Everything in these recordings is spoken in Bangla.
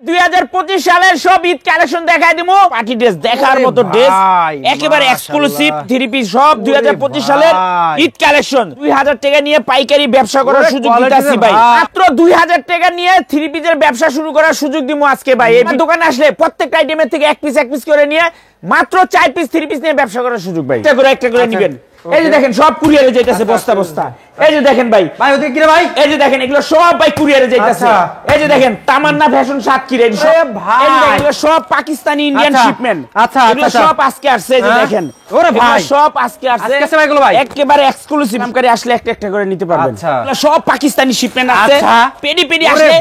2025 সালের সব ঈদ কালেকশন দেখাই দিমু। পার্টি ড্রেস দেখার মতো ড্রেস, একেবারে এক্সক্লুসিভ থ্রি পিস সব 2025 সালের ঈদ কালেকশন। 2000 টাকা নিয়ে পাইকারি ব্যবসা করার সুযোগ দিতাছি ভাই। মাত্র 2000 টাকা নিয়ে থ্রি পিসের ব্যবসা শুরু করার সুযোগ দিমু আজকে ভাই। এই দোকানে আসলে প্রত্যেকটা আইটেমের থেকে এক পিস করে নিয়ে মাত্র 4 পিস থ্রি পিস নিয়ে ব্যবসা করার সুযোগ ভাই। একটা করে নেবেন। এই যে দেখেন সব কুরিয়ারে যাইতাছে বস্তা বস্তা। এই যে দেখেন ভাই, ভাই ওদিকে কি রে ভাই? এই যে দেখেন এগুলো সব ভাই কুরিয়ারে যাইতাছে। এই যে দেখেন তামান্না ফ্যাশন সাতক্ষীরা, এই যে ভাই এগুলো সব পাকিস্তানি ইন্ডিয়ান শিপমেন্ট। আচ্ছা এগুলো সব আজকে আসছে। এই যে দেখেন ওরে ভাই সব আজকে আসছে। আজকে ভাই এগুলো ভাই একেবারে এক্সক্লুসিভ আমকারি আসলে একটা করে নিতে পারবেন। এগুলো সব পাকিস্তানি শিপমেন্ট আছে। পেডি আসলে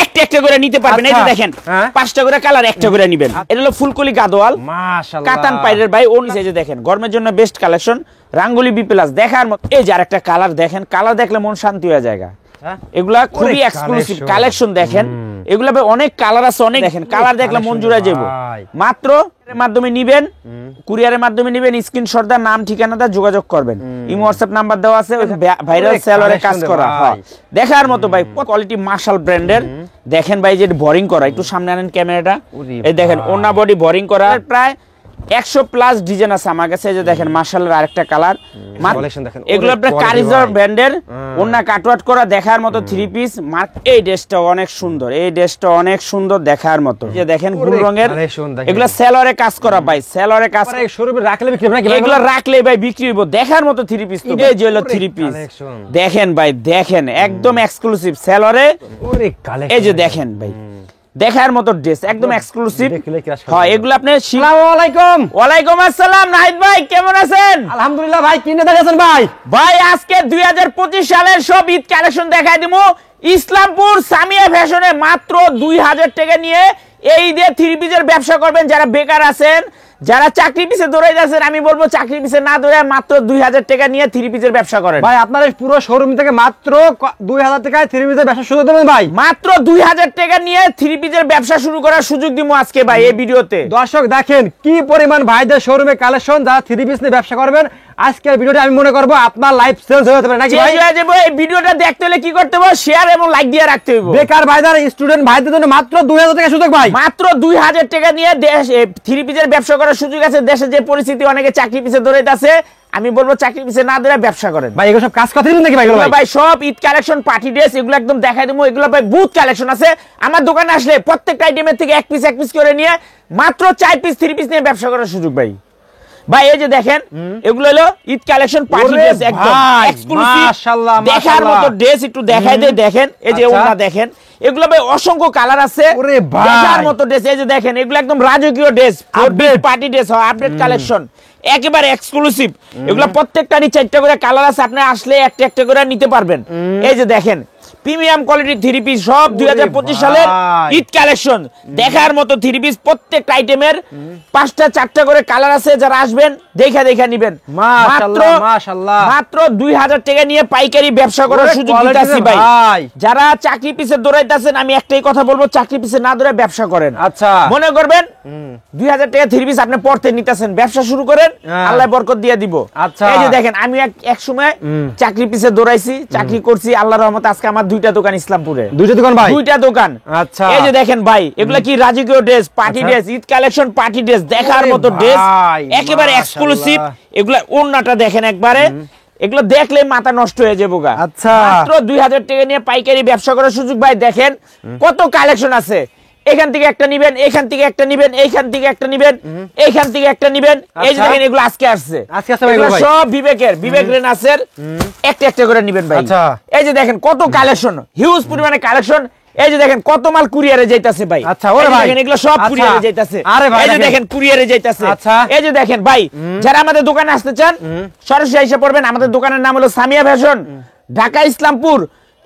একটা করে নিতে পারবেন। এই যে দেখেন 5টা করে কালার একটা করে নেবেন। এটা হলো ফুলকলি গাদোয়াল মাশাআল্লাহ কাতান পাইরের ভাই। ওন এই যে দেখেন গরমের জন্য বেস্ট কালেকশন রাঙ্গুলি বি প্লাস দেখার মতো। এই যে আরেকটা কালার দেখেন, কালার দেখলে মন শান্তি হয়ে যায়। এগুলা খুবই এক্সক্লুসিভ কালেকশন দেখেন। এগুলা অনেক কালার আছে, অনেক দেখেন কালার দেখলে মন জুড়ে যাবে। মাত্র মাধ্যমে নিবেন, কুরিয়ারের মাধ্যমে নিবেন, স্ক্রিনশট দা নাম ঠিকানা দা যোগাযোগ করবেন। ইমো হোয়াটসঅ্যাপ নাম্বার দেওয়া আছে। ভাইরাল সেলরে কাজ করা হয় দেখার মতো ভাই। কোয়ালিটি মার্শাল ব্র্যান্ডের দেখেন ভাই। যে বোরিং করা, একটু সামনে আনেন ক্যামেরাটা। এই দেখেন ওনা বডি বোরিং করা, প্রায় 100+ ডিজাইন আছে আমার কাছে। যে দেখেন মার্শালের আরেকটা কালার। এগুলো আপনার কারিজর ব্র্যান্ডের ওন্না কাটওয়াট করা দেখার মতো থ্রি পিস। এই ড্রেসটা অনেক সুন্দর, এই ড্রেসটা অনেক সুন্দর দেখার মতো। যে দেখেন গুল রঙের, এগুলো সেলরে কাজ করা ভাই। সেলরে কাজ শোরুমে রাখলে বিক্রি হবে নাকি? এগুলো রাখলে ভাই বিক্রি হইব দেখার মতো থ্রি পিস। এই যে হলো থ্রি পিস দেখেন ভাই, দেখেন একদম এক্সক্লুসিভ সেলরে। এই যে দেখেন ভাই দেখার মতো ড্রেস একদম এক্সক্লুসিভ। হ্যাঁ এগুলো আপনি। আসসালামু আলাইকুম। ওয়ালাইকুম আসসালাম নাহিদ ভাই, কেমন আছেন? আলহামদুলিল্লাহ ভাই। কিনে দেখাছেন ভাই? ভাই আজকে 2025 সালের সব ঈদ কালেকশন দেখাই দিমু। ইসলামপুর সামিয়া ফ্যাশনে মাত্র 2000 টাকা নিয়ে এই ঈদে থ্রি পিসের ব্যবসা করবেন। যারা বেকার আছেন, যারা চাকরি পিছে দৌড়াইতেছেন, আমি বলবো চাকরি পিছে না দৌড়ে মাত্র 2000 টাকা নিয়ে থ্রি পিসের ব্যবসা করেন ভাই। আপনার পুরো শোরুম থেকে মাত্র 2000 টাকায় থ্রি পিসের ব্যবসা শুরু দেবেন ভাই। মাত্র 2000 টাকা নিয়ে থ্রি পিসের ব্যবসা শুরু করার সুযোগ দিব আজকে ভাই এই ভিডিওতে। দর্শক দেখেন কি পরিমাণ ভাইদের শোরুমে কালেকশন, যারা থ্রি পিস নিয়ে ব্যবসা করবেন আজকের ভিডিওটা আমি মনে করব আপনার লাইফ সেলস হয়ে যেতে পারে নাকি ভাই? হয়ে যাবে। এই ভিডিওটা দেখতে হলে কি করতে হবে? শেয়ার এবং লাইক দিয়ে রাখতে হবে। বেকার ভাইদের, স্টুডেন্ট ভাইদের জন্য মাত্র 2000 টাকা সুযোগ ভাই। মাত্র 2000 টাকা নিয়ে দেশ থ্রি পিসের ব্যবসা করার সুযোগ আছে। দেশে যে পরিস্থিতি, অনেকে চাকরি পিছে দৌড়াইতেছে, আমি বলবো চাকরি পিছে না দৌড়ে ব্যবসা করেন ভাই। এগুলো সব কাজ কথা দিবেন নাকি ভাই? ভাই সব ঈদ কালেকশন পার্টি ড্রেস এগুলো একদম দেখাই দেবো। এগুলো ভাই বহুত কালেকশন আছে। আমার দোকানে আসলে প্রত্যেকটা আইটেমের থেকে এক পিস করে নিয়ে মাত্র 4 পিস থ্রি পিস নিয়ে ব্যবসা করার সুযোগ ভাই। ভাই এই যে দেখেন এগুলো হলো ঈদ কালেকশন পার্টি ড্রেস একদম এক্সক্লুসিভ মাশাআল্লাহ দেখার মতো ড্রেস। একটু দেখাই দেই দেখেন। এই যে ওনা দেখেন, এগুলো ভাই অসংখ্য কালার আছে দেখার মতো ড্রেস। এই যে দেখেন এগুলো একদম রাজকীয় ড্রেস, পার্টি ড্রেস হয়, আপডেট কালেকশন একেবারে এক্সক্লুসিভ। এগুলো প্রত্যেকটারই 4টা করে কালার আছে। আপনি আসলে একটা করে নিতে পারবেন। এই যে দেখেন প্রিমিয়াম কোয়ালিটির থ্রি পিস সব 2025 সালের ঈদ কালেকশন দেখার মতো থ্রি পিস। প্রত্যেকটা আইটেমের 5টা 4টা করে কালার আছে। যারা আসবেন দেখা নিবেন। মাশাআল্লাহ মাশাআল্লাহ। মাত্র 2000 টাকা নিয়ে পাইকারি ব্যবসা করার সুযোগ দিতেছি ভাই। যারা চাকরি পিছে দৌড়াইতেছেন, আমি একটাই কথা বলবো, চাকরি পিছে না দৌড়ে ব্যবসা করেন। আচ্ছা মনে করবেন 2000 টাকা থ্রি পিস আপনি পড়তে নিতেছেন, ব্যবসা শুরু করেন, আল্লাহ বরকত দিয়ে দিব। আচ্ছা এই যে দেখেন আমি এক সময় চাকরি পিছে দৌড়াইছি, চাকরি করছি, আল্লাহর রহমতে আজকে আমার 2টা দোকান ইসলামপুরে। 2টা দোকান ভাই? 2টা দোকান। আচ্ছা এই যে দেখেন ভাই এগুলা কি রাজকীয় dress, party dress, Eid collection party dress দেখার মতো ড্রেস একেবারে এক্সক্লুসিভ। এগুলা ওন্নাটা দেখেন একবারে, এগুলো দেখলে মাথা নষ্ট হয়ে যাবে গা। আচ্ছা মাত্র 2000 টাকা নিয়ে পাইকারি ব্যবসা করার সুযোগ ভাই। দেখেন কত কালেকশন আছে। এখান থেকে একটা নিবেন, এখান থেকে একটা নিবেন, এইখান থেকে একটা নিবেন, এইখান থেকে একটা নিবেন। এই যে দেখেন এগুলো আজকে আসছে, সব বিবেক রেনাসের একটা করে নিবেন ভাই। এই যে দেখেন কত কালেকশন, হিউজ পরিমাণে কালেকশন। এই যে দেখেন কত মাল কুরিয়ারে যাইতাছে ভাই। আচ্ছা ওরে ভাই এগুলো সব কুরিয়ারে যাইতাছে। এই যে দেখেন কুরিয়ারে যাইতাছে। এই যে দেখেন ভাই যারা আমাদের দোকানে আসতে চান সরাসরি এসে পড়বেন। আমাদের দোকানের নাম হলো সামিয়া ফ্যাশন, ঢাকা ইসলামপুর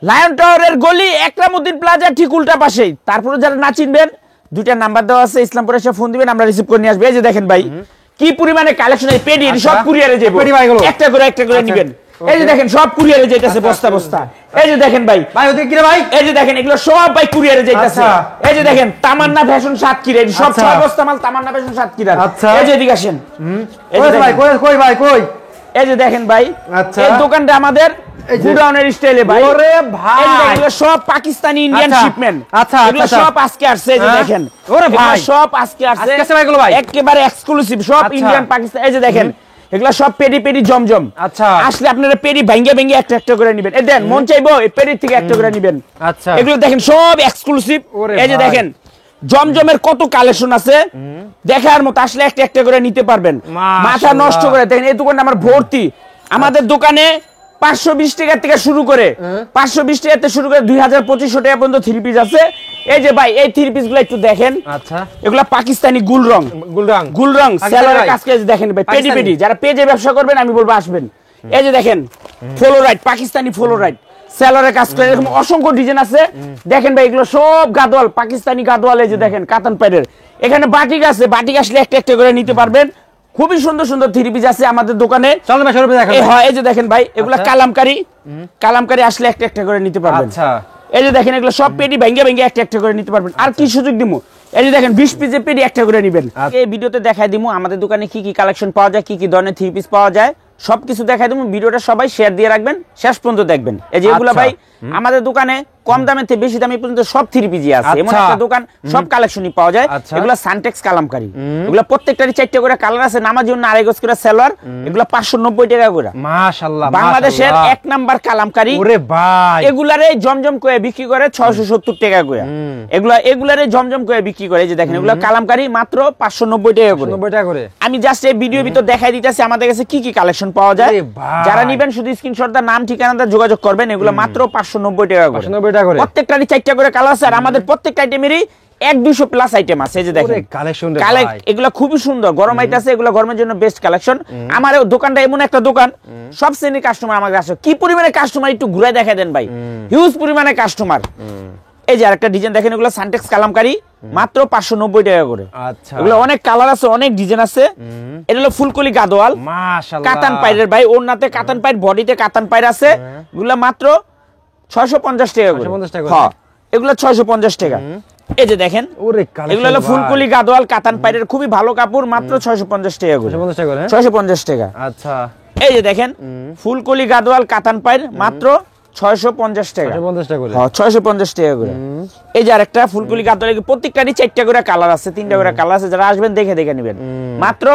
লায়ন টাওয়ারের গলি একরামউদ্দিন প্লাজা ঠিক উল্টা পাশেই। তারপরে যারা না চিনবেন 2টা নাম্বার দেওয়া আছে, ইসলামপুরে এসে ফোন দিবেন, আমরা রিসিভ করে নিয়ে আসবো। এই যে দেখেন ভাই কি পরিমাণে কালেকশন, এই পেডি সব কুরিয়ারে যাবে। একটা করে নিবেন। এই যে দেখেন সব কুরিয়ারে যাইতাছে বস্তা বস্তা। এই যে দেখেন ভাই ওদিকে কি রে ভাই? এই যে দেখেন এগুলো সব ভাই কুরিয়ারে যাইতাছে। এই যে দেখেন তামান্না ফ্যাশন সাতক্ষীরা, সব 6 বস্তা মাল তামান্না ফ্যাশন সাতক্ষীরা। এই যে এদিকে আসেন। এই যে ভাই কই ভাই কই এই যে দেখেন ভাই, আচ্ছা। এই দোকানটা আমাদের গুডাউনের স্টাইলে ভাই। ওরে ভাই, এগুলো সব পাকিস্তানি ইন্ডিয়ান আচ্ছা, শিপমেন্ট। আচ্ছা, এগুলো আচ্ছা। সব আজকে আসছে, এই যে দেখেন। ওরে ভাই, এগুলো সব আজকে আসছে, আজকে আসছে ভাই, এগুলো ভাই একেবারে এক্সক্লুসিভ, সব আচ্ছা। ইন্ডিয়ান পাকিস্তান। এই যে দেখেন, এগুলো সব পেডি পেডি জমজম। আচ্ছা, আসলে আপনারা পেডি ভাঙ্গে ভাঙ্গে একটা একটা করে নেবেন। এই দেন, মন চাইবো এই পেডি থেকে একটা করে নেবেন। আচ্ছা, এগুলো দেখেন সব এক্সক্লুসিভ। ওরে এই যে ভাই। দেখেন জমজমের কত কালেকশন আছে দেখার মতো, আসলে একটা একটা করে নিতে পারবেন। মাথা মাশাআল্লাহ। নষ্ট করে দেখেন, এই দোকানটা আমার ভর্তি। আমাদের দোকানে 520 টাকা থেকে শুরু করে 520 টাকা থেকে শুরু করে 2200 টাকা পর্যন্ত থ্রি পিস আছে। এই যে ভাই, এই থ্রি পিস গুলো একটু দেখেন। আচ্ছা, এগুলা পাকিস্তানি গুল রং, গুলরাং গুল রং পাকিস্তানি সেলারের ভাই। কাজ করে দেখেন ভাই, পেডি পাকিস্তানি। পেডি। যারা পেজে ব্যবসা করবেন আমি বলবো আসবেন। এই যে দেখেন ফ্লোরাইট, পাকিস্তানি ফ্লোরাইট সেলারের কাজ করে, এরকম অসংখ্য ডিজাইন আছে। দেখেন ভাই, এগুলো সব গাদোয়াল, পাকিস্তানি গাদোয়াল। এই যে দেখেন কাতান পাইরের, এখানে বাটিক আছে, বাটিক আসলে একটা একটা করে নিতে পারবেন। খুবই সুন্দর সুন্দর থ্রি পিস আছে আমাদের দোকানে। চলো ভাই শোরুমে দেখান। হয় এই যে দেখেন ভাই, এগুলা আচ্ছা। কালামকারী, কালামকারী আসলে একটা একটা করে নিতে পারবেন। আচ্ছা, এই যে দেখেন, এগুলো সব পেডি ভেঙে ভেঙে একটা একটা করে নিতে পারবেন। আর কি সুযোগ দিমু, এই যে দেখেন 20 পিসের পেডি একটা করে নেবেন। আচ্ছা। এই ভিডিওতে দেখাই দিমু আমাদের দোকানে কি কি কালেকশন পাওয়া যায়, কি কি ধরনের থ্রি পিস পাওয়া যায়, সবকিছু দেখাই দিমু। ভিডিওটা সবাই শেয়ার দিয়ে রাখবেন, শেষ পর্যন্ত দেখবেন। এই যে এগুলো আচ্ছা। ভাই আমাদের দোকানে কম দামের থেকে বেশি দামে পর্যন্ত সব থ্রি পিসই আছে। এমন আচ্ছা। একটা দোকান, সব কালেকশনই পাওয়া যায়। আচ্ছা। এগুলো সানটেক্স কালামকারী, এগুলো প্রত্যেকটারই 4টা করে কালার আছে। নামার জন্য 2.5 গজ করে সেলোয়ার, এগুলো 590 টাকা করে। মাশাআল্লাহ, বাংলাদেশের মাশাআল্লাহ। 1 নাম্বার কালামকারী। ওরে ভাই, এগুলারে জমজম করে বিক্রি করে 670 টাকা করে। এগুলারে জমজম করে বিক্রি করে। এই যে দেখেন, এগুলা কালামকারী মাত্র 590 টাকা করে। 90 টাকা করে। আমি জাস্ট এই ভিডিওর ভিতর দেখাই দিতেছি আমাদের কাছে কি কি কালেকশন পাওয়া যায়। আরে ভাই। যারা নিবেন শুধু স্ক্রিনশট দা, নাম ঠিকানা দা যোগাযোগ করবেন। এগুলো মাত্র 590 টাকা করে। 590 টাকা করে। প্রত্যেকটারই 4টা করে কালার আছে। আর আমাদের প্রত্যেকটা আইটেমেরই 100-200 প্লাস আইটেম আছে। এই যে দেখেন ওরে কালেকশন রে ভাই। এগুলো খুবই সুন্দর, গরম আইটেম আছে। এগুলো গরমের জন্য বেস্ট কালেকশন। আমার এই দোকানটা এমন একটা দোকান, সব শ্রেণীর কাস্টমার আমার কাছে। কি পরিমাণে কাস্টমার একটু ঘুরে দেখা দেন ভাই, হিউজ পরিমাণে কাস্টমার। এই যে আরেকটা ডিজাইন দেখেন, এগুলো সানটেক্স কালামকারী মাত্র 590 টাকা করে। আচ্ছা, এগুলো অনেক কালার আছে, অনেক ডিজাইন আছে। এটা হলো ফুলকলি গাদোয়াল, মাশাআল্লাহ। কাতান পাইরের ভাই, ওড়নাতে কাতান পাইর, বডিতে কাতান পাইর আছে। এগুলো মাত্র 650 টাকা করে। 650 টাকা করে। হ্যাঁ, এগুলো 650 টাকা। এই যে দেখেন, ওরে কালেকশন এগুলো হলো ফুলকলি গাদোয়াল কাতান পাইরের, খুবই ভালো কাপড়, মাত্র 650 টাকা করে। 650 টাকা করে। 650 টাকা। আচ্ছা, এই যে দেখেন ফুলকলি গাদোয়াল কাতান পাইর, মাত্র 650 টাকা। 650 টাকা করে। হ্যাঁ, 650 টাকা করে। এই যে আরেকটা ফুলকলি গাদোয়াল, প্রত্যেকটারই 4টা করে কালার আছে, 3টা করে কালার আছে। যারা আসবেন দেখে দেখে নেবেন, মাত্র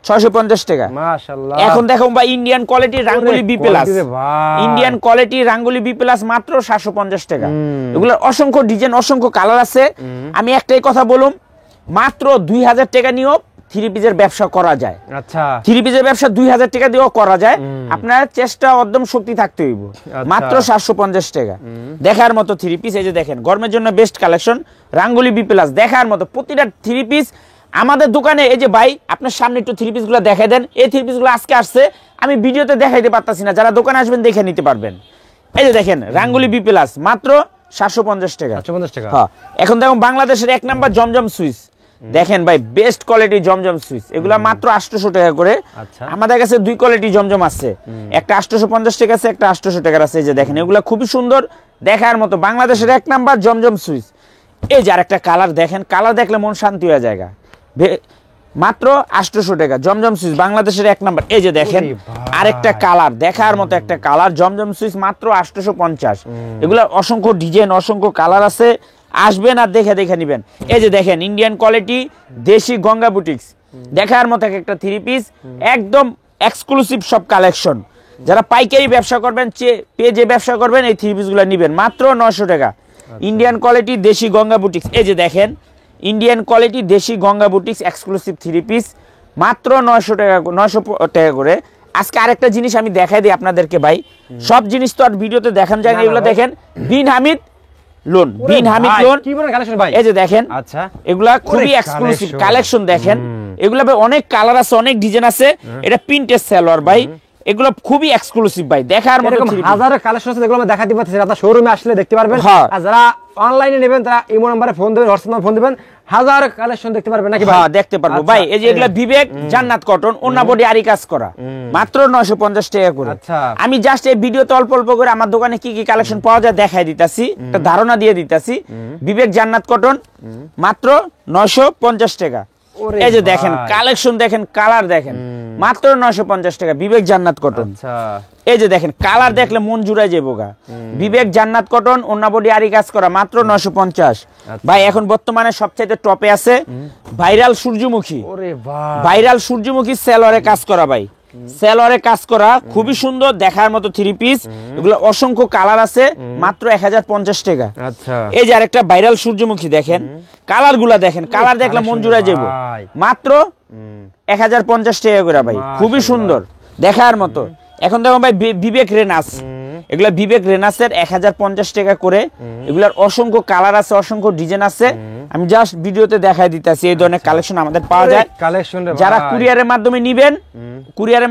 650 টাকা। মাশাআল্লাহ। এখন দেখো ভাই, ইন্ডিয়ান কোয়ালিটির রাঙ্গুলি বি প্লাস, quality রে ভাই। ইন্ডিয়ান কোয়ালিটি রাঙ্গুলি বি প্লাস মাত্র 750 টাকা। এগুলোর অসংখ্য ডিজাইন, অসংখ্য কালার আছে। আমি একটাই কথা বলুম, মাত্র 2000 টাকা নিয়েও থ্রি পিসের ব্যবসা করা যায়। আচ্ছা, থ্রি পিসের ব্যবসা 2000 টাকা দিয়েও করা যায়। আপনার চেষ্টা উদ্যম শক্তি থাকতে হইব। মাত্র 750 টাকা। দেখার মতো থ্রি পিস। এই যে দেখেন, গরমের জন্য বেস্ট কালেকশন রাঙ্গুলি বি প্লাস। দেখার মতো প্রতিটা থ্রি পিস আমাদের দোকানে। এই যে ভাই, আপনার সামনে একটু থ্রি পিস গুলো দেখাই দেন। এই থ্রি পিস গুলো আজকে আসছে, আমি ভিডিওতে দেখাইতে পারতাছি না। যারা দোকানে আসবেন দেখে নিতে পারবেন। এই যে দেখেন রাঙ্গুলি বি প্লাস, মাত্র 750 টাকা। 750 টাকা। হ্যাঁ, এখন দেখুন বাংলাদেশের 1 নাম্বার জমজম সুইচ। দেখেন ভাই, বেস্ট কোয়ালিটি জমজম সুইচ। এগুলা মাত্র 800 টাকা করে। আচ্ছা। আমাদের কাছে 2 কোয়ালিটি জমজম আছে, একটা 850 টাকা আছে, একটা 800 টাকার আছে। এই যে দেখেন, এগুলা খুবই সুন্দর, দেখার মতো। বাংলাদেশের 1 নাম্বার জমজম সুইচ। এই যে আরেকটা কালার দেখেন, কালার দেখলে মন শান্তি হয়ে যায়। মাত্র 800 টাকা জমজম সুইচ, বাংলাদেশের 1 নাম্বার। এই যে দেখেন আরেকটা কালার, দেখার মতো একটা কালার, জমজম সুইচ মাত্র 850। এগুলা অসংখ্য ডিজাইন, অসংখ্য কালার আছে। আসবেন আর দেখে দেখে নিবেন। এই যে দেখেন, ইন্ডিয়ান কোয়ালিটি দেশি গঙ্গা বুটিক্স, দেখার মতো একটা থ্রি পিস, একদম এক্সক্লুসিভ সব কালেকশন। যারা পাইকারি ব্যবসা করবেন, পেজে ব্যবসা করবেন, এই থ্রি পিস গুলো নিবেন মাত্র 900 টাকা। ইন্ডিয়ান কোয়ালিটি দেশি গঙ্গা বুটিক্স। এই যে দেখেন, ইন্ডিয়ান কোয়ালিটি দেশি Ganga boutiques exclusive three piece, মাত্র 900 টাকা, 900 টাকা করে। আজকে আরেকটা জিনিস আমি দেখাই দিই আপনাদেরকে ভাই, সব জিনিস তো আর ভিডিওতে দেখানো যায় না। এগুলো দেখেন, বিন হামিদ লোন, বিন হামিদ লোন। কি বড় কালেকশন ভাই। এই যে দেখেন, আচ্ছা, এগুলা খুবই এক্সক্লুসিভ কালেকশন। দেখেন, এগুলা ভাই অনেক কালার আছে, অনেক ডিজাইন আছে। এটা প্রিন্টেড সালোয়ার ভাই, এগুলো খুবই এক্সক্লুসিভ ভাই, দেখার মতো। হাজারো কালেকশন আছে, যেগুলো আমরা দেখাতে পারতেছি। আপনারা শোরুমে আসলে দেখতে পারবেন। আর যারা অনলাইনে নেবেন, তারা ইমো নম্বরে ফোন দেবেন, হোয়াটসঅ্যাপ নম্বরে ফোন দিবেন, হাজার কালেকশন দেখতে পারবেন নাকি ভাই? হ্যাঁ, দেখতে পারবো ভাই। এই যে এগুলা বিবেক জান্নাত কটন, ওন্না বডি আরি কাজ করা, মাত্র 950 টাকা করে। আচ্ছা, আমি জাস্ট এই ভিডিওতে অল্প অল্প করে আমার দোকানে কি কি কালেকশন পাওয়া যায় দেখাই দিতাছি, একটা ধারণা দিয়ে দিতাছি। বিবেক জান্নাত কটন মাত্র 950 টাকা। এই যে দেখেন কালেকশন, দেখেন কালার দেখেন, মাত্র 950 টাকা, বিবেক জান্নাত কটন। আচ্ছা এই যে দেখেন কালার দেখলে মন জুড়াই যাবো গা। বিবেক জান্নাত কটন, ওন্না বডি আরি কাজ করা, মাত্র 950। ভাই এখন বর্তমানে সবচাইতে টপে আছে ভাইরাল সূর্যমুখী। ওরে ভাই ভাইরাল সূর্যমুখী সেলরে কাজ করা ভাই, সেলরে কাজ করা খুবই সুন্দর দেখার মতো থ্রি পিস। এগুলো অসংখ্য কালার আছে, মাত্র 1050 টাকা। আচ্ছা এই যে আরেকটা ভাইরাল সূর্যমুখী দেখেন, কালার গুলা দেখেন, কালার দেখলে মন জুড়াই যাবো, মাত্র 1050 টাকা করে ভাই, খুবই সুন্দর দেখার মতো। এখন দেখো ভাই বিবেক রেনাস, এগুলা বিবেক রেনাসের 1050 টাকা করে। এগুলার অসংখ্য কালার আছে, অসংখ্য ডিজাইন আছে, আমি জাস্ট ভিডিওতে দেখাই দিতেছি। এই ধরনের কালেকশন আমাদের পাওয়া যায়। কালেকশন যারা কুরিয়ারের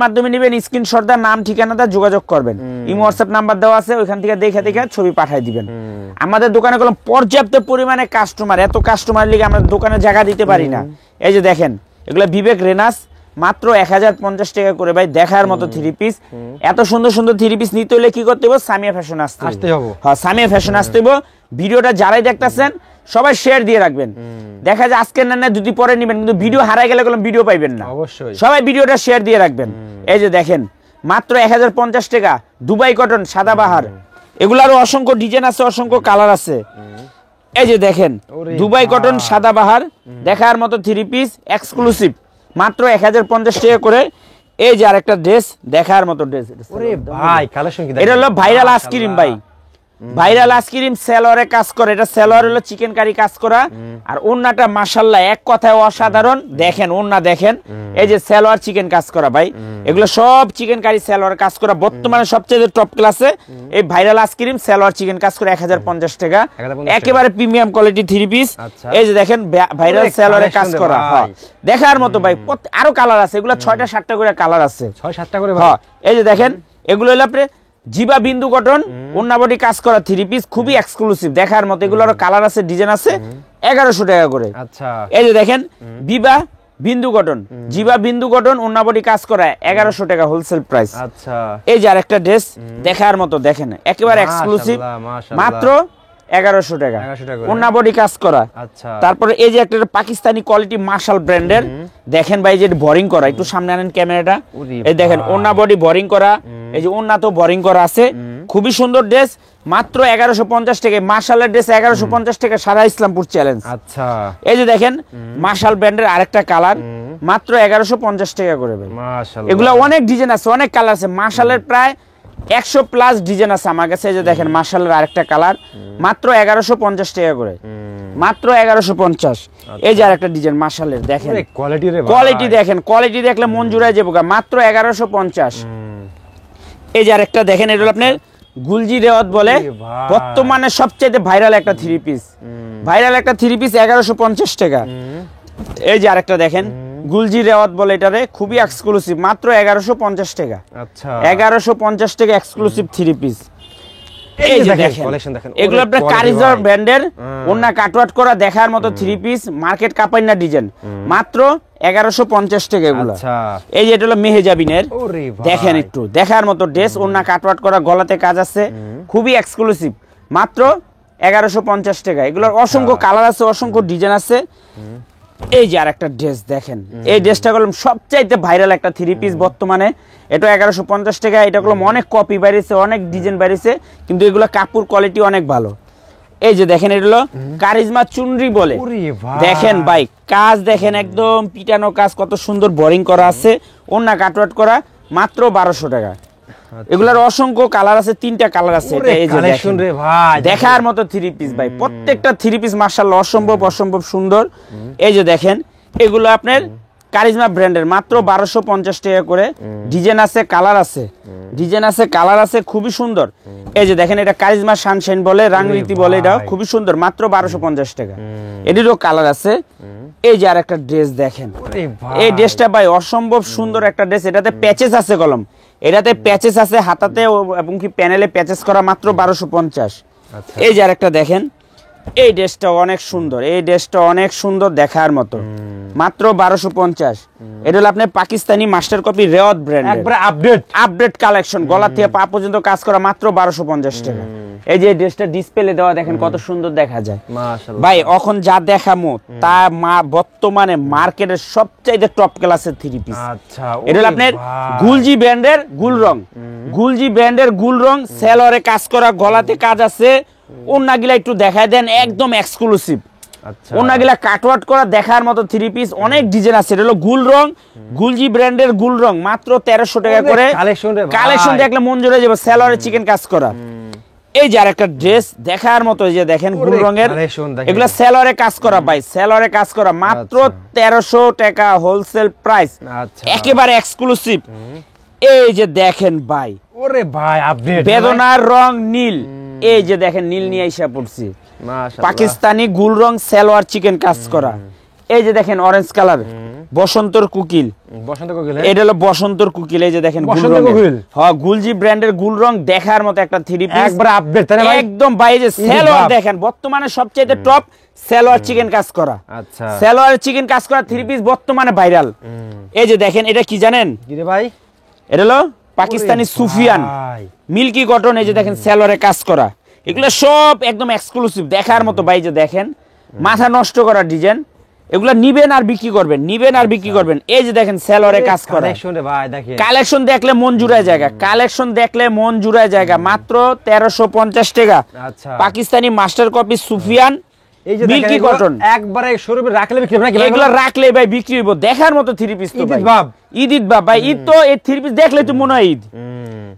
মাধ্যমে নিবেন স্ক্রিনশট দা নাম ঠিকানাটা যোগাযোগ করবেন, ইমো হোয়াটসঅ্যাপ নাম্বার দেওয়া আছে, ওইখান থেকে দেখে ছবি পাঠিয়ে দিবেন। আমাদের দোকানে কোনো পর্যাপ্ত পরিমাণে কাস্টমার, এত কাস্টমার লিগে আমরা দোকানে জায়গা দিতে পারি না। এই যে দেখেন এগুলা বিবেক রেনাস, মাত্র 1050 টাকা করে ভাই, দেখার মতো থ্রি পিস। এত সুন্দর সুন্দর থ্রি পিস নিতে হলে কি করতে হবে? সামিয়া ফ্যাশন আসতে হবে। হ্যাঁ সামিয়া ফ্যাশন আসতে হবে। ভিডিওটা যারাই দেখতেছেন সবাই শেয়ার দিয়ে রাখবেন। দেখা যায় আজকে না যদি পরে নেবেন, কিন্তু ভিডিও হারাই গেলে কোনো ভিডিও পাইবেন না। অবশ্যই সবাই ভিডিওটা শেয়ার দিয়ে রাখবেন। এই যে দেখেন মাত্র 1050 টাকা, দুবাই কটন সাদাবাহার। এগুলারও অসংখ্য ডিজাইন আছে, অসংখ্য কালার আছে। এই যে দেখেন দুবাই কটন সাদাবাহার, দেখার মতো থ্রি পিস এক্সক্লুসিভ, মাত্র 1050 টাকা করে। এই যে আরেকটা ড্রেস, দেখার মতো ড্রেস। ওরে ভাই কালেকশন কি, এটা হলো ভাইরাল আইসক্রিম ভাই, ভাইরাল আইসক্রিম সেলরে কাজ করে। এটা সেলর হলো চিকেন কারি কাজ করা, আর ওন্নাটা মাশাআল্লাহ এক কথায় অসাধারণ। দেখেন ওন্না দেখেন, এই যে সেলর চিকেন কাজ করা ভাই, এগুলো সব চিকেন কারি সেলর কাজ করা। বর্তমানে সবচেয়ে টপ ক্লাসে এই ভাইরাল আইসক্রিম সেলর চিকেন কাজ করে 1050 টাকা, একেবারে প্রিমিয়াম কোয়ালিটি থ্রি পিস। এই যে দেখেন ভাইরাল সেলরে কাজ করা, দেখার মতো ভাই। আরো কালার আছে, এগুলো 6টা 7টা করে কালার আছে, 6-7টা করে। এই যে দেখেন এগুলো হলো আপনি জিবা বিন্দু কটন, ওন্না বডি কাজ করা থ্রি পিস, খুবই এক্সক্লুসিভ দেখার মতো। এগুলোর কালার আছে, ডিজাইন আছে, 1100 টাকা করে। আচ্ছা এই যে দেখেন বিবা বিন্দু কটন, জিবা বিন্দু কটন, ওন্না বডি কাজ করা, 1100 টাকা হোলসেল প্রাইস। আচ্ছা এই যে আরেকটা ড্রেস দেখার মতো, দেখেন একেবারে এক্সক্লুসিভ, মাত্র 1100 টাকা, ওন্না বডি কাজ করা। আচ্ছা তারপরে এই যে একটা পাকিস্তানি কোয়ালিটি মার্শাল ব্র্যান্ডের, দেখেন ভাই যে বোরিং করা, একটু সামনে আনেন ক্যামেরাটা। এই দেখেন ওন্না বডি বোরিং করা, এই যে ওন্না তো বোরিং করা আছে, খুবই সুন্দর ড্রেস, মাত্র 1150 টাকা। মার্শালের ড্রেস 1150 টাকা, সারা ইসলামপুর চ্যালেঞ্জ। আচ্ছা এই যে দেখেন মার্শাল ব্র্যান্ডের আরেকটা কালার, মাত্র 1150 টাকা করে ভাই। মাশাআল্লাহ এগুলা অনেক ডিজাইন আছে, অনেক কালার আছে। মার্শালের প্রায় 100 প্লাস ডিজাইন আছে আমার কাছে। এই যে দেখেন মার্শালের আরেকটা কালার, মাত্র 1150 টাকা করে, মাত্র 1150। এই যে আরেকটা ডিজাইন মার্শালের, দেখেন কোয়ালিটি দেখেন, কোয়ালিটি দেখলে মন জুড়ায় যাবো, মাত্র 1150। এই যে আরেকটা দেখেন, এটা হলো আপনার গুলজি রেওয়াত বলে, বর্তমানে সবচেয়ে ভাইরাল একটা থ্রি পিস, ভাইরাল একটা থ্রি পিস 1150 টাকা। এই যে আরেকটা দেখেন গুলজি রেওয়াত বলে, এটারে খুবই এক্সক্লুসিভ, মাত্র 1150 টাকা। আচ্ছা 1150 টাকা এক্সক্লুসিভ থ্রি পিস। এই যে দেখেন এগুলো আপনার কারিজর ব্র্যান্ডের, ওন্না কাটওয়াট করা, দেখার মতো থ্রি পিস, মার্কেট কাপাইনা ডিজাইন, মাত্র 1150 টাকা এগুলো। এই যে এটা হলো মেহেজাবিনের, দেখেন একটু দেখার মতো ড্রেস, ওন্না কাটওয়াট করা, গলাতে কাজ আছে, খুবই এক্সক্লুসিভ, মাত্র 1150 টাকা। এগুলোর অসংখ্য কালার আছে, অসংখ্য ডিজাইন আছে। এই যে আরেকটা ড্রেস দেখেন, এই ড্রেসটা করলাম সবচাইতে ভাইরাল একটা থ্রি পিস বর্তমানে, এটা 1150 টাকা। এটা করলাম অনেক কপি বাইরেছে, অনেক ডিজাইন বাইরেছে, কিন্তু এগুলো কাপড় কোয়ালিটি অনেক ভালো। এই যে দেখেন এটা হলো কারিজমা চুনরি বলে, দেখেন ভাই কাজ দেখেন, একদম পিটানো কাজ, কত সুন্দর বোরিং করা আছে, ওন্না কাটওয়াট করা, মাত্র 1200 টাকা। এগুলার অসংখ্য কালার আছে, 3টা কালার আছে। এই যে দেখেন দেখার মতো থ্রি পিস ভাই, প্রত্যেকটা থ্রি পিস মাশাআল্লাহ অসম্ভব সুন্দর। এই যে দেখেন এগুলো আপনার কারিজমা ব্র্যান্ডের, মাত্র 1250 টাকা করে। ডিজাইন আছে, কালার আছে, ডিজাইন আছে, কালার আছে, খুবই সুন্দর। এই যে দেখেন এটা কারিজমা সানশাইন বলে, রাংরীতি বলে, এটা খুবই সুন্দর, মাত্র 1250 টাকা। এটিরও কালার আছে। এই যে আরেকটা ড্রেস দেখেন, এই ড্রেসটা ভাই অসম্ভব সুন্দর একটা ড্রেস। এটাতে প্যাচেস আছে কলম, এটাতে প্যাচেস আছে হাতাতে এবং কি প্যানেলে প্যাচেস করা, মাত্র 1250। এই যে আরেকটা দেখেন, এই ড্রেসটা অনেক সুন্দর, এই ড্রেসটা অনেক সুন্দর দেখার মতো, মাত্র 1250। এটা হলো আপনার পাকিস্তানি মাস্টার কপি রেওয়াত ব্র্যান্ড, একবারে আপডেট কালেকশন, গলা থেকে পা পর্যন্ত কাজ করা, মাত্র 1250 টাকা। এই যে ড্রেসটা ডিসপ্লে দেওয়া দেখেন কত সুন্দর দেখা যায় মাশাআল্লাহ ভাই। এখন যা দেখামো তা বর্তমানে মার্কেটের সবচাইতে টপ ক্লাসের থ্রি পিস। আচ্ছা, এটা হলো আপনার গুলজি ব্র্যান্ডের গুল রং, গুলজি ব্র্যান্ডের গুল রং, সেলরে কাজ করা, গলাতে কাজ আছে, ওন্নাগুলা একটু দেখায় দেন, একদম এক্সক্লুসিভ। আচ্ছা, ওন্নাগুলা কাটওয়ার্ট করা দেখার মতো থ্রি পিস, অনেক ডিজাইন আছে। এটা হলো গুল রং, গুলজি ব্র্যান্ডের গুল রং, মাত্র 1300 টাকা করে। কালেকশন দেখলে মন জুড়ে যাবে, সেলরে চিকেন কাজ করা। এই যে আরেকটা ড্রেস দেখার মতো, এই যে দেখেন গুল রঙের, এগুলা সেলরে কাজ করা ভাই, সেলরে কাজ করা, মাত্র 1300 টাকা হোলসেল প্রাইস, একেবারে এক্সক্লুসিভ। এই যে দেখেন ভাই, ওরে ভাই আপডেট বেদনার রং নীল, এই যে দেখেন নীল নিয়ে আইসা পড়ছি, মাশাআল্লাহ পাকিস্তানি গুল রং সেলোয়ার চিকেন কাজ করা। এই যে দেখেন অরেঞ্জ কালার বসন্তর কুকিল, এটা হলো বসন্তর কুকিল। এই যে দেখেন হ্যাঁ, গুলজি ব্র্যান্ডের গুল রং, দেখার মতো একটা থ্রি পিস, একবার আপডেট একদম ভাই। এই যে সেলোয়ার দেখেন, বর্তমানে সবচেয়ে টপ সেলোয়ার চিকেন কাজ করা। আচ্ছা, সেলোয়ার চিকেন কাজ করা থ্রি পিস বর্তমানে ভাইরাল। এই যে দেখেন, এটা কি জানেন? কি রে ভাই? এটা হলো পাকিস্তানি সুফিয়ান মিল্কি কটন। এই যে দেখেন সেলোয়ারে কাজ করা, এগুলো সব একদম এক্সক্লুসিভ, দেখার মতো ভাই। যে দেখেন মাথা নষ্ট করা ডিজাইন, এগুলা নিবেন আর বিক্রি করবেন, নিবেন আর বিক্রি করবেন। এই যে দেখেন সেলরে কাজ করা, কালেকশন দেখলে মন জুড়ায় জায়গা, কালেকশন দেখলে মন জুড়ায় জায়গা, মাত্র 1350 টাকা। Pakistani master copy Sufiyan milky cotton, একবারে শোরুমে রাখলে বিক্রি হবে নাকি? এগুলা রাখলে ভাই বিক্রি হইব, দেখার মতো থ্রি পিস তো ভাই। ঈদ বাপ ভাই, ঈদ তো এই থ্রি পিস দেখলে তো মনে হয় ঈদ,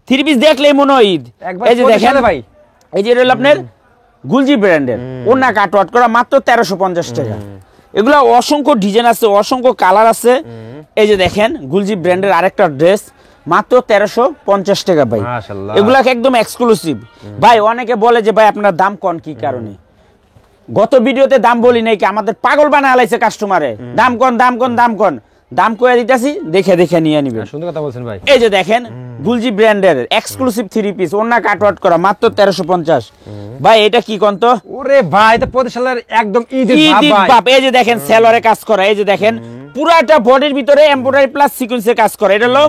থ্রি পিস দেখলেই মনে হয় ঈদ। এই যে দেখেন ভাই, এই যে হলো আপনার গুলজি ব্র্যান্ডের, ওন্না কাটওয়ার্ট করা, মাত্র 1350 টাকা। এগুলা অসংখ্য ডিজাইন আছে, অসংখ্য কালার আছে। এই যে দেখেন গুলজি ব্র্যান্ডের আরেকটা ড্রেস, মাত্র 1350 টাকা ভাই। এগুলা একদম এক্সক্লুসিভ ভাই। অনেকে বলে যে ভাই আপনার দাম কম কি কারণে? গত ভিডিওতে দাম বলি নাই কি? আমাদের পাগল বানায় লাইছে কাস্টমারে, দাম কম দাম কম দাম কম, দাম কয়ে দিতেছি, দেখে দেখে নিয়ে নিবেন। সুন্দর কথা বলছেন ভাই। এই যে দেখেন গুলজি ব্র্যান্ডের এক্সক্লুসিভ থ্রি পিস, ওন্না কাটওয়ার্ট করা, মাত্র 1350 ভাই। এটা কি কোন তো? ওরে ভাই, এটা প্রতিশালার একদম ঈদের বাপ। এই যে দেখেন সেলরে কাজ করা, এই যে দেখেন পুরাটা বডির ভিতরে এমব্রয়ডারি প্লাস সিকোয়েন্সের কাজ করা। এটা হলো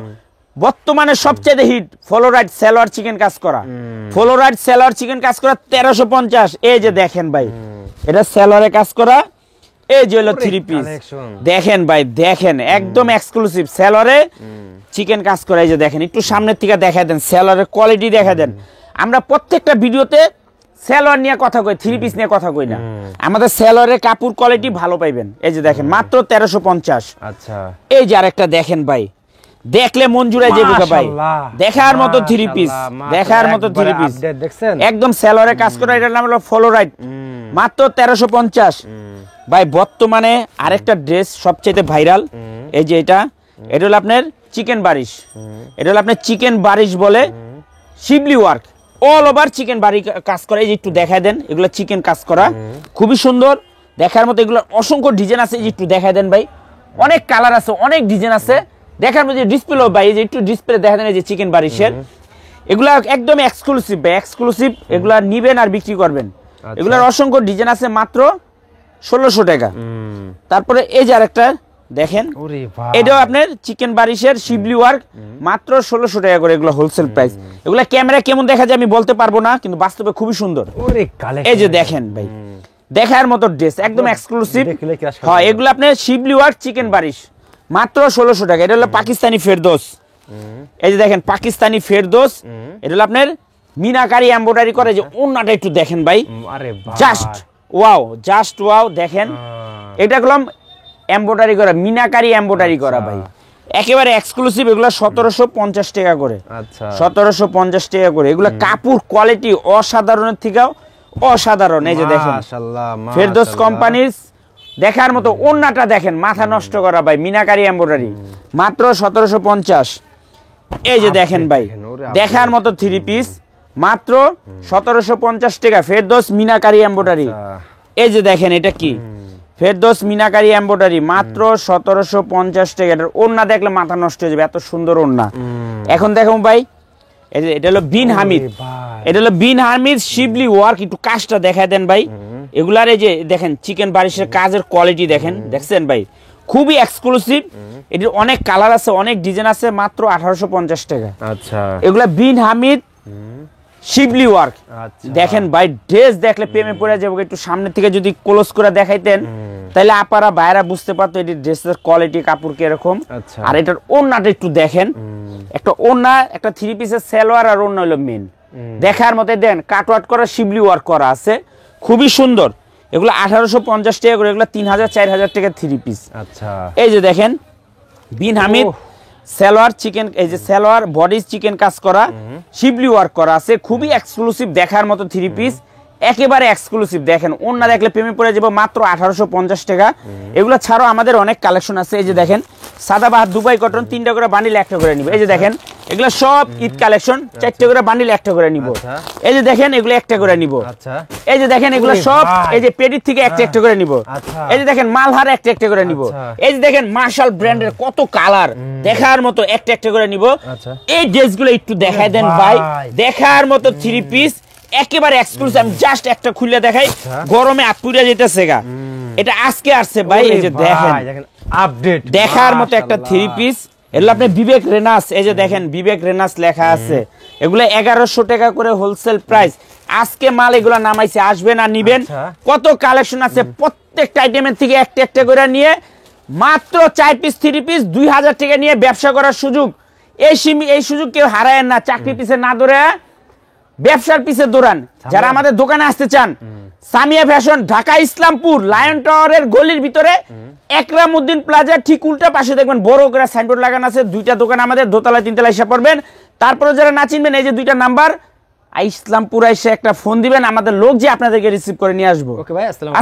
বর্তমানে সবচেয়ে হিট ফ্লোরাইড সেলোয়ার চিকেন কাজ করা, ফ্লোরাইড সেলোয়ার চিকেন কাজ করা 1350। এই যে দেখেন ভাই, এটা সেলোয়ারে কাজ করা, এই যে হলো থ্রি পিস, দেখেন ভাই, দেখেন একদম এক্সক্লুসিভ সেলরে চিকেন কাজ করা। এই যে দেখেন, একটু সামনের থেকে দেখা দেন, সেলরের কোয়ালিটি দেখা দেন। আমরা প্রত্যেকটা ভিডিওতে সেলর নিয়ে কথা কই, থ্রি পিস নিয়ে কথা কই না। আমাদের সেলরের কাপড় কোয়ালিটি ভালো পাইবেন। এই যে দেখেন মাত্র 1350। আচ্ছা, এই যে আরেকটা দেখেন ভাই, দেখলে মন জুড়ায় যাবে ভাই, দেখার মতো থ্রি পিস, দেখার মতো থ্রি পিস, একদম সেলরে কাজ করা। এটার নাম হলো ফ্লোরাইড, মাত্র 1350 ভাই। বর্তমানে আরেকটা ড্রেস সবচেয়ে ভাইরাল, এই যে এটা হলো আপনার চিকেন বারিশ। এটা হলো আপনার চিকেন বারিশ বলে, শিবলি ওয়ার্ক, অল ওভার চিকেন বাড়ি কাজ করা। এই যে একটু দেখায় দেন, এগুলো চিকেন কাজ করা, খুবই সুন্দর দেখার মতো। এগুলো অসংখ্য ডিজাইন আছে, এই যে একটু দেখায় দেন ভাই, অনেক কালার আছে, অনেক ডিজাইন আছে দেখার মতো। ডিসপ্লে ভাই, এই যে একটু ডিসপ্লে দেখা দেন, এই যে চিকেন বারিশের, এগুলা একদম এক্সক্লুসিভ ভাই, এক্সক্লুসিভ। এগুলা নিবেন আর বিক্রি করবেন। এগুলার অসংখ্য ডিজাইন আছে, মাত্র 1600 টাকা। তারপরে এই যে আরেকটা দেখেন, এটাও আপনার চিকেন বারিশের শিবলি ওয়ার্ক, মাত্র 1600 টাকা করে। এগুলো হোলসেল প্রাইস। এগুলা ক্যামেরা কেমন দেখা যায় আমি বলতে পারবো না, কিন্তু বাস্তবে খুবই সুন্দর। এই যে দেখেন ভাই, দেখার মতো ড্রেস, একদম এক্সক্লুসিভ। হ্যাঁ, এগুলো আপনার শিবলি ওয়ার্ক চিকেন বারিশ, মাত্র 1600 টাকা। এটা হলো পাকিস্তানি ফেরদৌস। এই যে দেখেন পাকিস্তানি ফেরদৌস, এটা হলো আপনার মিনাকারি এমব্রয়ডারি করে। যে ওন্নাটা একটু দেখেন ভাই, জাস্ট ওয়াও, জাস্ট ওয়াও। দেখেন এটা গুলো এমব্রয়ডারি করা, মিনাকারি এমব্রয়ডারি করা ভাই, একেবারে এক্সক্লুসিভ। এগুলো 1750 টাকা করে, 1750 টাকা করে। এগুলো কাপড় কোয়ালিটি অসাধারণের থেকেও অসাধারণ। এই যে দেখেন ফেরদৌস কোম্পানির, দেখার মতো। ওন্নাটা দেখেন, মাথা নষ্ট করা ভাই, মিনাকারি এমব্রয়ডারি, মাত্র 1750। এই যে দেখেন ভাই, দেখার মতো থ্রি পিস, মাত্র 1750 টাকা। ফেরদৌস মিনাকারি এমব্রয়ডারি। এই যে দেখেন, এটা কি? ফেরদৌস মিনাকারি এমব্রয়ডারি, মাত্র 1750 টাকা। এটার ওন্না দেখলে মাথা নষ্ট হয়ে যাবে, এত সুন্দর ওন্না। এখন দেখুন ভাই, এটা হলো বিন হামিদ, এটা হলো বিন হামিদ শিবলি ওয়ার্ক। একটু কাজটা দেখায় দেন ভাই। এগুলার এই যে দেখেন চিকেন বারিশের কাজের কোয়ালিটি দেখেন, দেখছেন ভাই, খুবই এক্সক্লুসিভ। এটির অনেক কালার আছে, অনেক ডিজাইন আছে, মাত্র 1850 টাকা। আচ্ছা, এগুলা বিন হামিদ শিবলি ওয়ার্ক। আচ্ছা দেখেন ভাই, ড্রেস দেখলে প্রেমে পড়ে যাবো। একটু সামনে থেকে যদি ক্লোজ করে দেখাইতেন তাহলে আপারা বাইরা বুঝতে পারতো এটির ড্রেসের কোয়ালিটি, কাপড় কিরকম। আচ্ছা। আর এটার ওড়নাটা একটু দেখেন, একটা ওড়না, একটা 3 পিসের সালোয়ার আর ওড়না হলো মেন। দেখার মতো দেন, কাটওয়াট করা শিবলি ওয়ার্ক করা আছে, খুবই সুন্দর। এগুলো 1850 টাকা করে, এগুলো 3000 4000 টাকা 3 পিস। আচ্ছা, এই যে দেখেন বিন হামিদ সালোয়ার চিকেন, এই যে সালোয়ার বডি চিকেন কাজ করা, শিবলি ওয়ার্ক করা আছে, খুবই এক্সক্লুসিভ দেখার মতো 3 পিস, একেবারে এক্সক্লুসিভ। দেখেন ওন্না দেখলে প্রেমে পড়ে যাবো, মাত্র 1850 টাকা। এগুলো ছাড়াও আমাদের অনেক কালেকশন আছে। এই যে দেখেন সাদাবাহার দুবাই কটন, 3টা করে বান্ডিল 1টা করে নিব। এই যে দেখেন এগুলো সব ঈদ কালেকশন, 4টা করে বান্ডিল 1টা করে নিব। এই যে দেখেন এগুলো 1টা করে নিব। আচ্ছা, এই যে দেখেন এগুলো সব, এই যে পেডির থেকে 1টা করে নিব। আচ্ছা, এই যে দেখেন মালহার 1টা করে নিব। এই যে দেখেন মার্শাল ব্র্যান্ডের কত কালার, দেখার মতো 1টা করে নিব। আচ্ছা, এই ড্রেসগুলো একটু দেখাই দেন ভাই, দেখার মতো 3 পিস, একেবারে এক্সক্লুসিভ। আমি জাস্ট একটা খুলে দেখাই, গরমে আপুরা যেতেছে গা। এটা আজকে আসছে ভাই, এই যে দেখেন আপডেট দেখার মতো একটা 3 পিস। এগুলো আপনি বিবেক রেনাস, এই যে দেখেন বিবেক রেনাস লেখা আছে। এগুলো 1100 টাকা করে হোলসেল প্রাইস। আজকে মাল এগুলো নামাইছে, আসবেন আর নিবেন। কত কালেকশন আছে, প্রত্যেকটা আইটেমের থেকে একটা করে নিয়ে মাত্র 4 পিস 3 পিস 2000 টাকা নিয়ে ব্যবসা করার সুযোগ। এই সুযোগ কেউ হারায় না। চাকরি পিছে না দৌড়ে ব্যবসার পিছে দৌড়ান। যারা আমাদের দোকানে আসতে চান, সামিয়া ফ্যাশন, ঢাকা ইসলামপুর লায়ন টাওয়ারের গলির ভিতরে একরামউদ্দিন প্লাজা ঠিক উল্টা পাশে দেখবেন বড় করে সাইনবোর্ড লাগানো আছে। 2টা দোকান আমাদের, দোতলায় 3তলায় এসে পড়বেন। তারপরে যারা না চিনবেন, এই যে 2টা নাম্বার, ইসলামপুর এসে একটা ফোন দিবেন, আমাদের লোক যে আপনাদেরকে রিসিভ করে নিয়ে আসবো। ওকে ভাই, আসসালামু আলাইকুম।